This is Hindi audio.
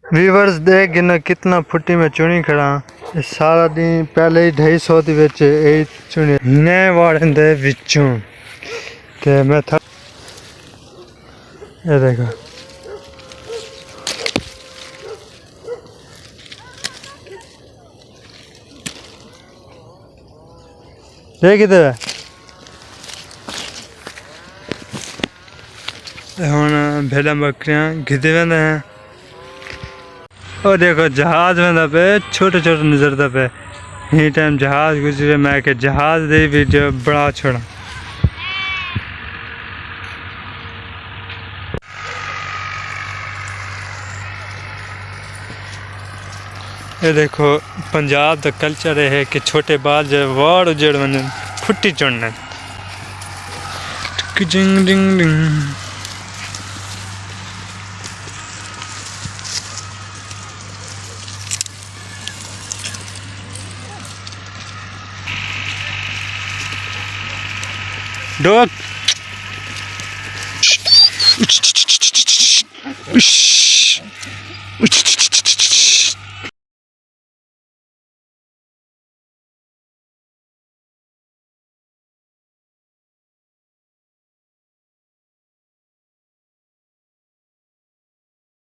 व्यूवर्स देख गिना कितना फुट्टी में चुनी खड़ा सारा दिन पहले ही 250 ਵਿੱਚ ਇਹ ਚੁਣੀ ਨੇ ਵਾੜਨ ਦੇ ਵਿੱਚੋਂ ਤੇ ਮੈਂ ये देखो ये किधर है हुन भेड़ा बकरियां गिदे वेंदे हैं और देखो जहाज वेंदा पे छोटे छोटे नजरदा पे ये टाइम जहाज गुजरे मैं के जहाज दे वीडियो बड़ा छोड़ा ये देखो पंजाब का कल्चर है कि छोटे बाल जो वाड़ उजड़ वन फुट्टी चुनने डिंग डिंग डिंग डॉग